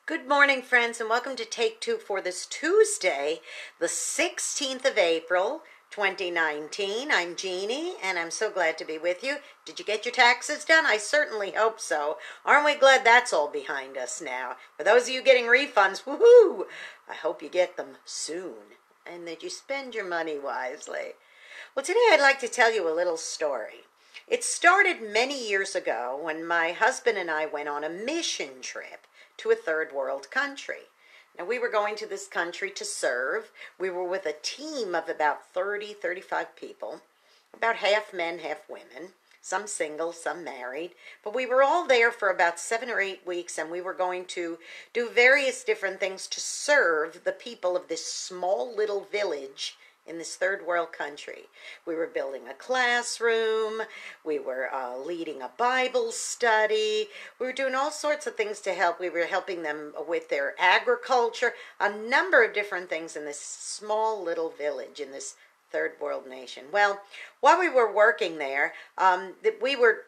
Good morning, friends, and welcome to Take Two for this Tuesday, the 16th of April, 2019. I'm Jeannie, and I'm so glad to be with you. Did you get your taxes done? I certainly hope so. Aren't we glad that's all behind us now? For those of you getting refunds, woohoo! I hope you get them soon, and that you spend your money wisely. Well, today I'd like to tell you a little story. It started many years ago when my husband and I went on a mission trip to a third world country. Now, we were going to this country to serve. We were with a team of about 35 people, about half men, half women, some single, some married. But we were all there for about 7 or 8 weeks, and we were going to do various different things to serve the people of this small little village in this third world country. We were building a classroom, we were leading a Bible study, we were doing all sorts of things to help. We were helping them with their agriculture, a number of different things in this small little village in this third world nation. Well, while we were working there, we were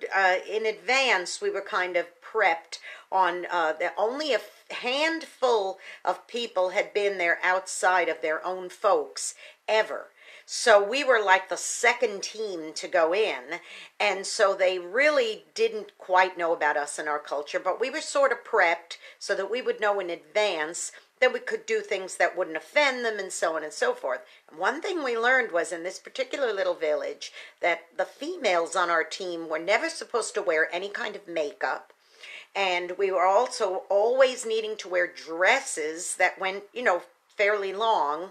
in advance, we were kind of prepped on that only a handful of people had been there outside of their own folks ever. So we were like the second team to go in, and so they really didn't quite know about us and our culture, but we were sort of prepped so that we would know in advance that we could do things that wouldn't offend them and so on and so forth. And one thing we learned was in this particular little village that the females on our team were never supposed to wear any kind of makeup. And we were also always needing to wear dresses that went, fairly long,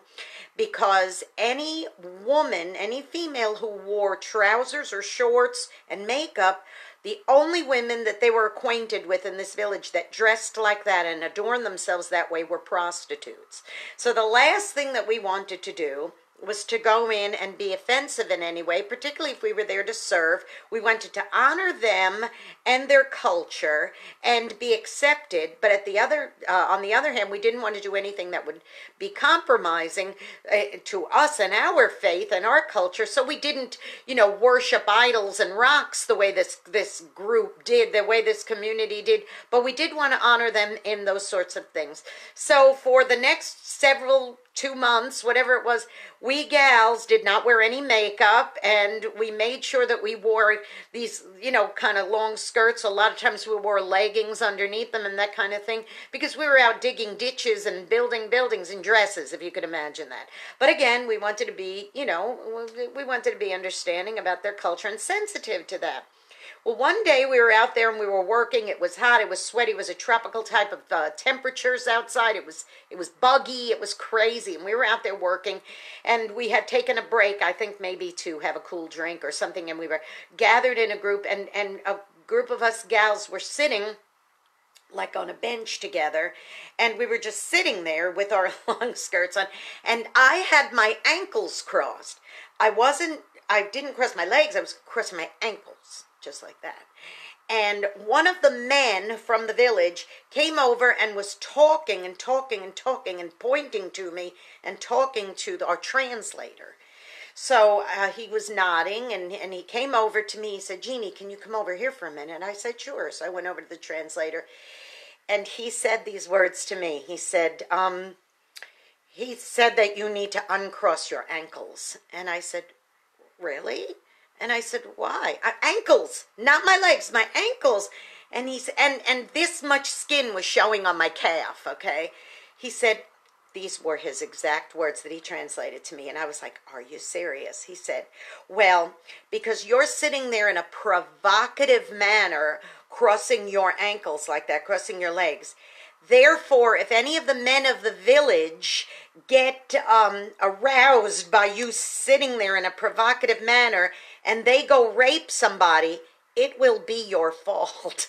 because any woman, any female who wore trousers or shorts and makeup, the only women that they were acquainted with in this village that dressed like that and adorned themselves that way were prostitutes. So the last thing that we wanted to do was to go in and be offensive in any way, particularly if we were there to serve. We wanted to honor them and their culture and be accepted, but on the other hand, we didn't want to do anything that would be compromising to us and our faith and our culture, so we didn't, worship idols and rocks the way this group did, the way this community did, but we did want to honor them in those sorts of things. So for the next 2 months, whatever it was, we gals did not wear any makeup, and we made sure that we wore these, kind of long skirts. A lot of times we wore leggings underneath them and that kind of thing, because we were out digging ditches and building buildings in dresses, if you could imagine that. But again, we wanted to be, we wanted to be understanding about their culture and sensitive to that. Well, one day we were out there and we were working. It was hot, it was sweaty, it was a tropical type of temperatures outside. It was buggy, it was crazy, and we were out there working, and we had taken a break, I think maybe to have a cool drink or something, and we were gathered in a group, and a group of us gals were sitting like on a bench together, and we were just sitting there with our long skirts on, and I had my ankles crossed. I didn't cross my legs, I was crossing my ankles. Just like that. And one of the men from the village came over and was talking and pointing to me and talking to our translator. So he was nodding, and he came over to me. He said, "Jeannie, can you come over here for a minute?" And I said, "Sure." So I went over to the translator, and he said these words to me. He said that you need to uncross your ankles. And I said, "Really?" And I said, "Why?" Ankles, not my legs, my ankles. And he said, and this much skin was showing on my calf, okay? He said, these were his exact words that he translated to me. And I was like, "Are you serious?" He said, "Well, because you're sitting there in a provocative manner, crossing your ankles like that, crossing your legs. Therefore, if any of the men of the village get aroused by you sitting there in a provocative manner and they go rape somebody, it will be your fault."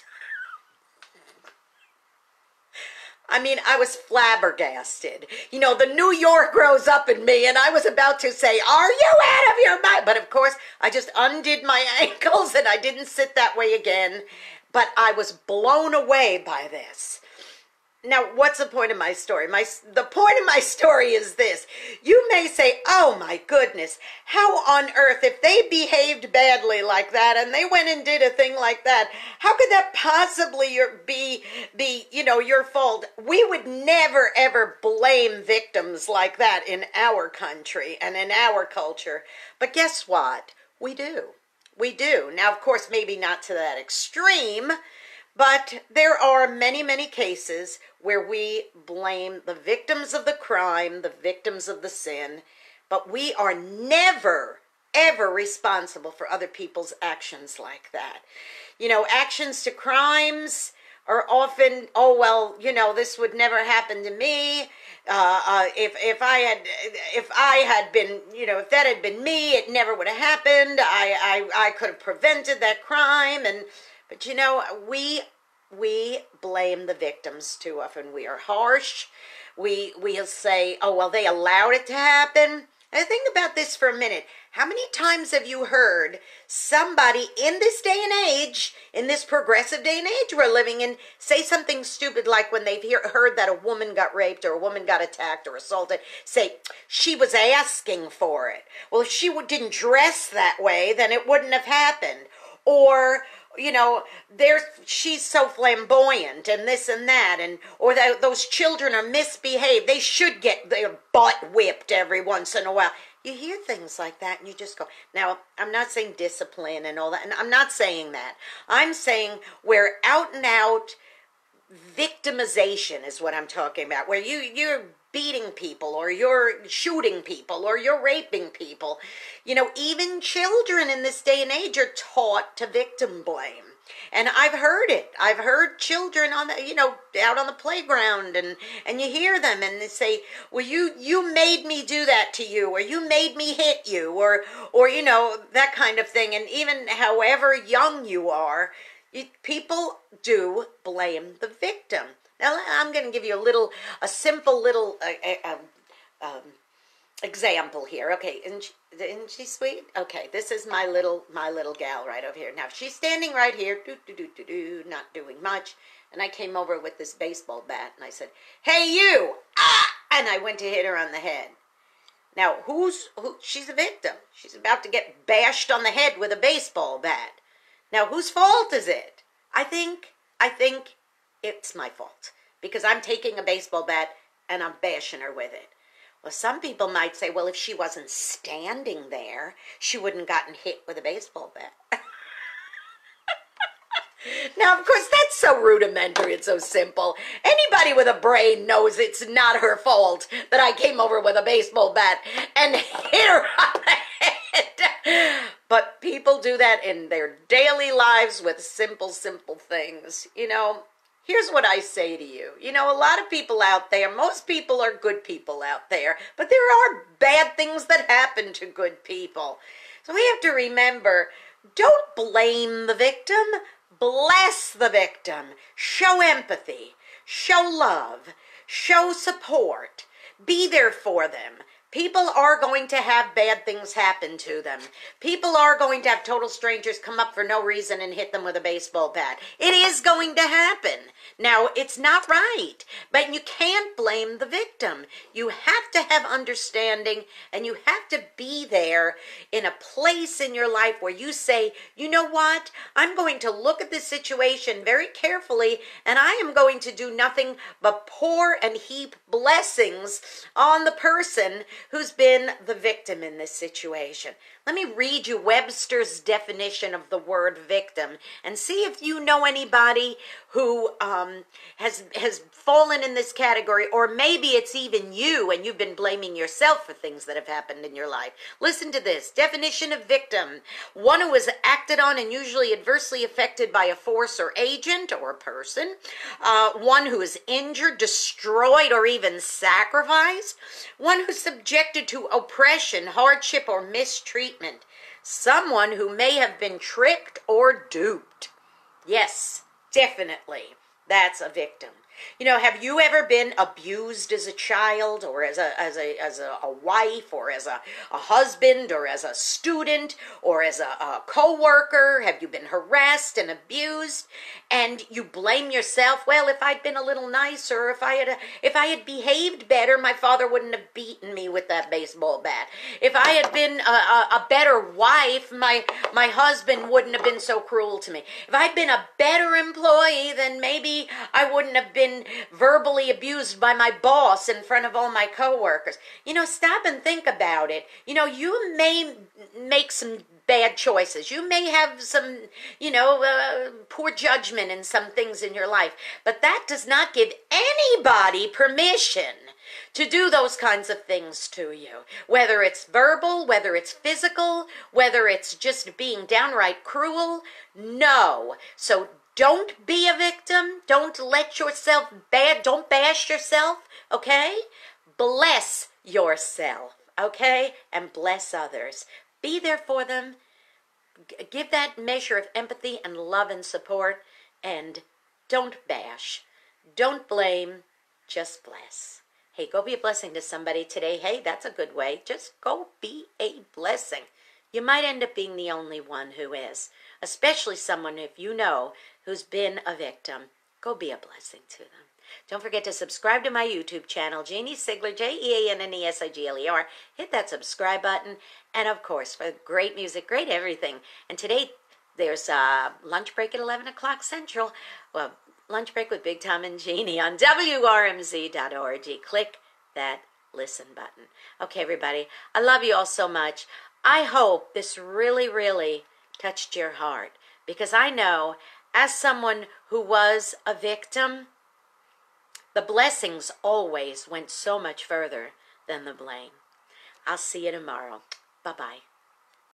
I mean, I was flabbergasted. The New York rose up in me, and I was about to say, "Are you out of your mind?" But of course, I just undid my ankles, and I didn't sit that way again. But I was blown away by this. Now, what's the point of my story? The point of my story is this. You may say, oh my goodness, how on earth, if they behaved badly like that and they went and did a thing like that, how could that possibly be your fault? We would never ever blame victims like that in our country and in our culture. But guess what? We do. We do. Now, of course, maybe not to that extreme, but there are many, many cases where we blame the victims of the crime, the victims of the sin, but we are never, ever responsible for other people's actions like that. You know, actions to crimes are often, oh, well, you know, this would never happen to me. If I had been, you know, if that had been me, it never would have happened. I could have prevented that crime. But you know, we blame the victims too often. We are harsh. We'll say, oh, well, they allowed it to happen. And think about this for a minute. How many times have you heard somebody in this day and age, in this progressive day and age we're living in, say something stupid like when they've heard that a woman got raped or a woman got attacked or assaulted, say, she was asking for it. Well, if she didn't dress that way, then it wouldn't have happened. Or, you know, she's so flamboyant and this and that, or those children are misbehaved. They should get their butt whipped every once in a while. You hear things like that and you just go, now, I'm not saying discipline and all that, and I'm not saying that. I'm saying where out and out victimization is what I'm talking about, where you're beating people or you're shooting people or you're raping people. You know, even children in this day and age are taught to victim blame. And I've heard it. I've heard children on the, you know, out on the playground, and you hear them and they say, well, you made me do that to you, or you made me hit you, or you know, that kind of thing. And even however young you are, people do blame the victim. Now, I'm going to give you a simple little example here. Okay, isn't she sweet? Okay, this is my little gal right over here. Now, she's standing right here, not doing much, and I came over with this baseball bat, and I said, hey, you! Ah! And I went to hit her on the head. Now, she's a victim. She's about to get bashed on the head with a baseball bat. Now, whose fault is it? I think it's my fault, because I'm taking a baseball bat and I'm bashing her with it. Well, some people might say, well, if she wasn't standing there, she wouldn't gotten hit with a baseball bat. Now, of course, that's so rudimentary and so simple. Anybody with a brain knows it's not her fault that I came over with a baseball bat and hit her on the head. But people do that in their daily lives with simple things. You know, here's what I say to you. You know, a lot of people out there, most people are good people out there, but there are bad things that happen to good people. So we have to remember, don't blame the victim. Bless the victim. Show empathy. Show love. Show support. Be there for them. People are going to have bad things happen to them. People are going to have total strangers come up for no reason and hit them with a baseball bat. It is going to happen. Now, it's not right, but you can't blame the victim. You have to have understanding, and you have to be there in a place in your life where you say, you know what? I'm going to look at this situation very carefully, and I am going to do nothing but pour and heap blessings on the person who's been the victim in this situation. Let me read you Webster's definition of the word victim and see if you know anybody who has fallen in this category, or maybe it's even you and you've been blaming yourself for things that have happened in your life. Listen to this. Definition of victim: one who is acted on and usually adversely affected by a force or agent or a person. One who is injured, destroyed, or even sacrificed. One who's subjected to oppression, hardship, or mistreatment. Someone who may have been tricked or duped. Yes, definitely, that's a victim. You know, have you ever been abused as a child, or as a wife, or as a husband, or as a student, or as a co-worker? Have you been harassed and abused, and you blame yourself? Well, if I'd been a little nicer, if I had behaved better, my father wouldn't have beaten me with that baseball bat. If I had been a better wife, my husband wouldn't have been so cruel to me. If I'd been a better employee, then maybe I wouldn't have been verbally abused by my boss in front of all my coworkers. You know, stop and think about it. You know, you may make some bad choices. You may have some, poor judgment in some things in your life, but that does not give anybody permission to do those kinds of things to you. Whether it's verbal, whether it's physical, whether it's just being downright cruel. No. So don't be a victim. Don't let yourself don't bash yourself, okay? Bless yourself, okay? And bless others. Be there for them. Give that measure of empathy and love and support. And don't bash. Don't blame. Just bless. Hey, go be a blessing to somebody today. Hey, that's a good way. Just go be a blessing. You might end up being the only one who is, especially someone, if you know, who's been a victim. Go be a blessing to them. Don't forget to subscribe to my YouTube channel, Jeanne Sigler, JeanneSigler. Hit that subscribe button. And, of course, for great music, great everything. And today, there's a lunch break at 11 o'clock Central. Well, lunch break with Big Tom and Jeanne on WRMZ.org. Click that listen button. Okay, everybody. I love you all so much. I hope this really, really touched your heart, because I know, as someone who was a victim, the blessings always went so much further than the blame. I'll see you tomorrow. Bye-bye.